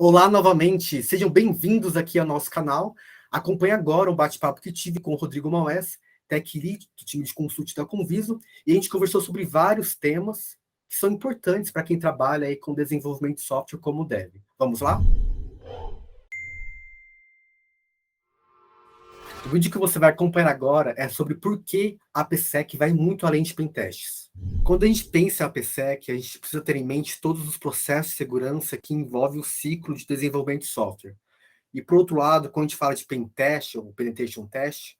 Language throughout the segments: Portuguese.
Olá novamente, sejam bem-vindos aqui ao nosso canal. Acompanhe agora um bate-papo que tive com o Rodrigo Maués, Tech Lead do time de consulting da Conviso, e a gente conversou sobre vários temas que são importantes para quem trabalha aí com desenvolvimento de software como deve. Vamos lá? O vídeo que você vai acompanhar agora é sobre por que a AppSec vai muito além de pentests. Quando a gente pensa em AppSec, a gente precisa ter em mente todos os processos de segurança que envolvem o ciclo de desenvolvimento de software. E, por outro lado, quando a gente fala de pentest ou penetration test,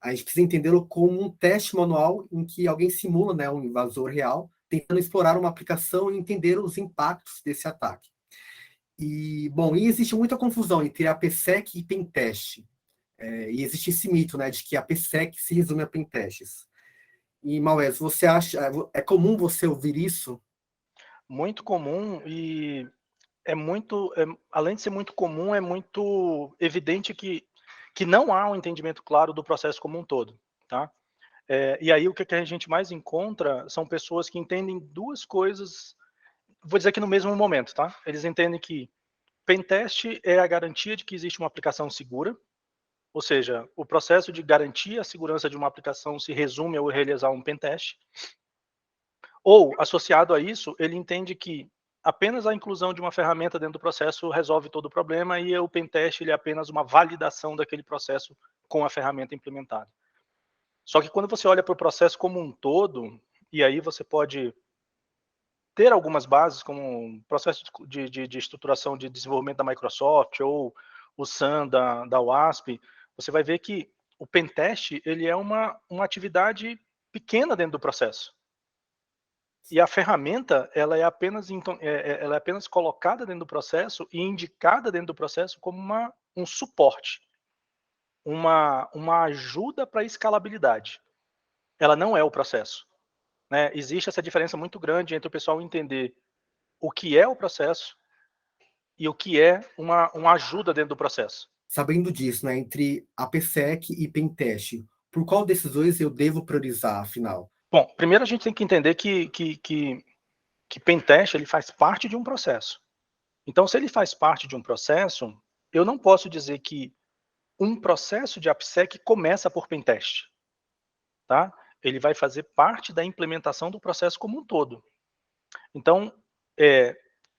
a gente precisa entendê-lo como um teste manual em que alguém simula, né, um invasor real, tentando explorar uma aplicação e entender os impactos desse ataque. E existe muita confusão entre a AppSec e pentest. E existe esse mito, né, de que a AppSec se resume a pentests. E, Maués, você acha, é comum você ouvir isso? Muito comum e além de ser muito comum, é muito evidente que não há um entendimento claro do processo como um todo, tá? E aí o que a gente mais encontra são pessoas que entendem duas coisas, vou dizer que no mesmo momento, tá? Eles entendem que pentest é a garantia de que existe uma aplicação segura, ou seja, o processo de garantir a segurança de uma aplicação se resume ao realizar um pentest. Ou, associado a isso, ele entende que apenas a inclusão de uma ferramenta dentro do processo resolve todo o problema e o pentest ele é apenas uma validação daquele processo com a ferramenta implementada. Só que quando você olha para o processo como um todo, e aí você pode ter algumas bases, como o processo de estruturação de desenvolvimento da Microsoft ou o SAM da WASP, você vai ver que o pentest ele é uma atividade pequena dentro do processo. E a ferramenta, ela é apenas colocada dentro do processo e indicada dentro do processo como um suporte, uma ajuda para escalabilidade. Ela não é o processo, né. Existe essa diferença muito grande entre o pessoal entender o que é o processo e o que é uma ajuda dentro do processo. Sabendo disso, né, entre AppSec e pentest, por qual desses dois eu devo priorizar, afinal? Bom, primeiro a gente tem que entender que pentest ele faz parte de um processo. Então se ele faz parte de um processo, eu não posso dizer que um processo de AppSec começa por pentest, tá? Ele vai fazer parte da implementação do processo como um todo. Então,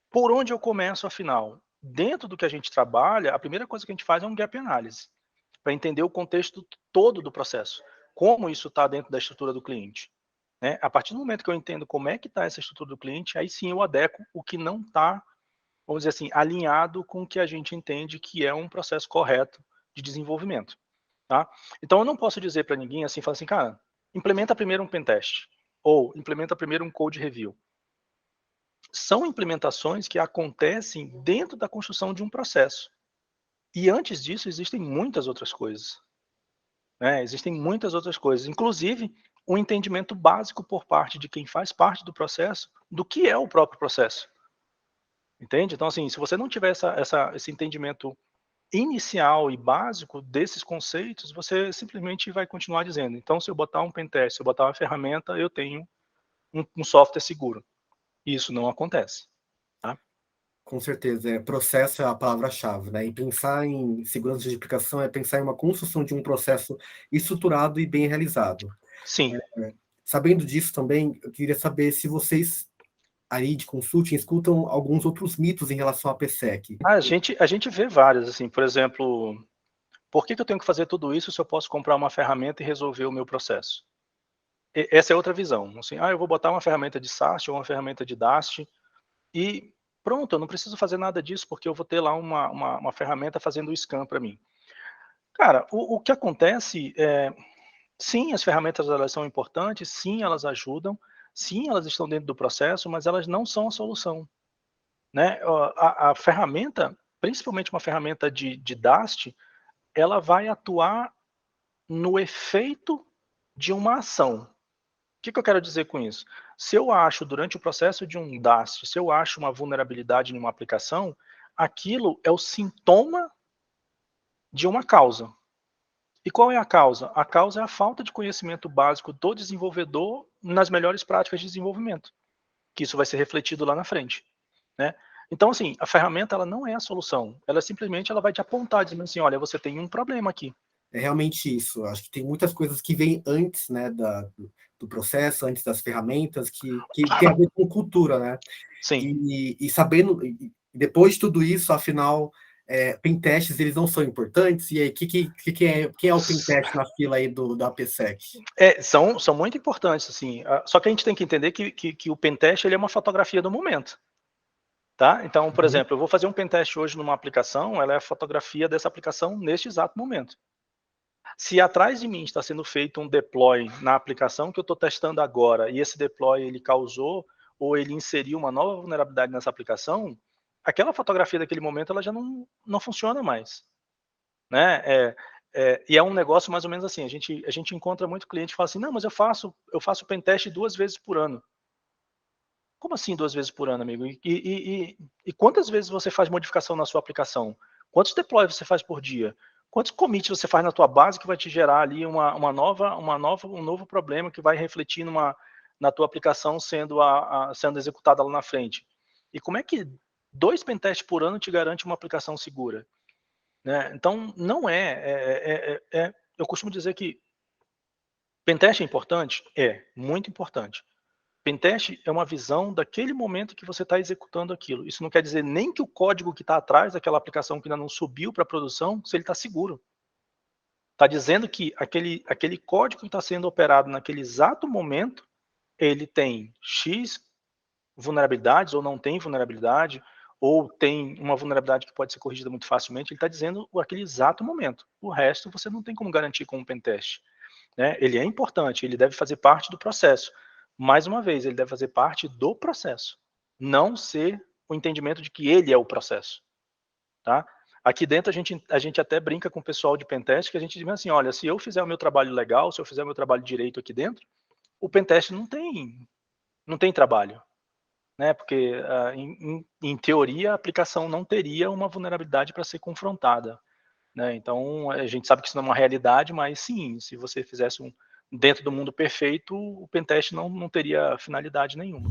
por onde eu começo afinal? Dentro do que a gente trabalha, a primeira coisa que a gente faz é um gap analysis, para entender o contexto todo do processo, como isso está dentro da estrutura do cliente, né? A partir do momento que eu entendo como é que está essa estrutura do cliente, aí sim eu adequo o que não está, vamos dizer assim, alinhado com o que a gente entende que é um processo correto de desenvolvimento. Tá? Então eu não posso dizer para ninguém assim, falar assim, cara, implementa primeiro um pentest, ou implementa primeiro um code review. São implementações que acontecem dentro da construção de um processo. E antes disso existem muitas outras coisas, né? Existem muitas outras coisas, inclusive um entendimento básico por parte de quem faz parte do processo, do que é o próprio processo. Entende? Então assim, se você não tiver esse entendimento inicial e básico desses conceitos, você simplesmente vai continuar dizendo, então se eu botar um pentest, se eu botar uma ferramenta, eu tenho um software seguro. Isso não acontece, tá? Com certeza, processo é a palavra-chave, né? E pensar em segurança de aplicação é pensar em uma construção de um processo estruturado e bem realizado. Sim. Sabendo disso também, eu queria saber se vocês aí de consulting escutam alguns outros mitos em relação à PSEC. A gente vê vários, assim, por exemplo, por que eu tenho que fazer tudo isso se eu posso comprar uma ferramenta e resolver o meu processo? Essa é outra visão, assim, eu vou botar uma ferramenta de SAST ou uma ferramenta de DAST e pronto, eu não preciso fazer nada disso porque eu vou ter lá uma ferramenta fazendo o scan para mim. Cara, o que acontece sim, as ferramentas elas são importantes, sim, elas ajudam, sim, elas estão dentro do processo, mas elas não são a solução, né. A ferramenta, principalmente uma ferramenta de DAST, ela vai atuar no efeito de uma ação. O que eu quero dizer com isso? Se eu acho durante o processo de um DAST, se eu acho uma vulnerabilidade em uma aplicação, aquilo é o sintoma de uma causa. E qual é a causa? A causa é a falta de conhecimento básico do desenvolvedor nas melhores práticas de desenvolvimento, que isso vai ser refletido lá na frente, né. Então, assim, a ferramenta ela não é a solução, ela simplesmente ela vai te apontar, dizendo assim: "Olha, você tem um problema aqui". É realmente isso. Acho que tem muitas coisas que vêm antes, né, do processo, antes das ferramentas, que tem a ver com cultura, né? Sim. E sabendo, depois de tudo isso, afinal, pentests eles não são importantes? E aí, quem é o pentest na fila aí da AppSec? São muito importantes, assim, só que a gente tem que entender que o pentest ele é uma fotografia do momento, tá. Então, por Uhum. exemplo, eu vou fazer um pentest hoje numa aplicação, ela é a fotografia dessa aplicação neste exato momento. Se atrás de mim está sendo feito um deploy na aplicação que eu estou testando agora, e esse deploy ele causou ou ele inseriu uma nova vulnerabilidade nessa aplicação, aquela fotografia daquele momento ela já não funciona mais, né. E é um negócio mais ou menos assim, a gente encontra muito cliente que fala assim: "Não, mas eu faço pentest 2 vezes por ano". Como assim 2 vezes por ano, amigo? E quantas vezes você faz modificação na sua aplicação? Quantos deploys você faz por dia? Quantos commits você faz na tua base que vai te gerar ali um novo problema que vai refletir na tua aplicação sendo executada lá na frente? E como é que 2 pentests por ano te garante uma aplicação segura, né? Então não eu costumo dizer que pentest é importante? É, muito importante. Pentest é uma visão daquele momento que você está executando aquilo. Isso não quer dizer nem que o código que está atrás daquela aplicação que ainda não subiu para produção, se ele está seguro. Está dizendo que aquele código que está sendo operado naquele exato momento, ele tem X vulnerabilidades ou não tem vulnerabilidade, ou tem uma vulnerabilidade que pode ser corrigida muito facilmente, ele está dizendo aquele exato momento. O resto você não tem como garantir com um pentest, né? Ele é importante, ele deve fazer parte do processo. Mais uma vez, ele deve fazer parte do processo, não ser o entendimento de que ele é o processo, tá? Aqui dentro a gente até brinca com o pessoal de pentest que a gente diz assim: olha, se eu fizer o meu trabalho legal, se eu fizer o meu trabalho direito aqui dentro, o pentest não tem trabalho, né? Porque em teoria a aplicação não teria uma vulnerabilidade para ser confrontada, né? Então a gente sabe que isso não é uma realidade, mas sim, se você fizesse dentro do mundo perfeito, o pentest não teria finalidade nenhuma.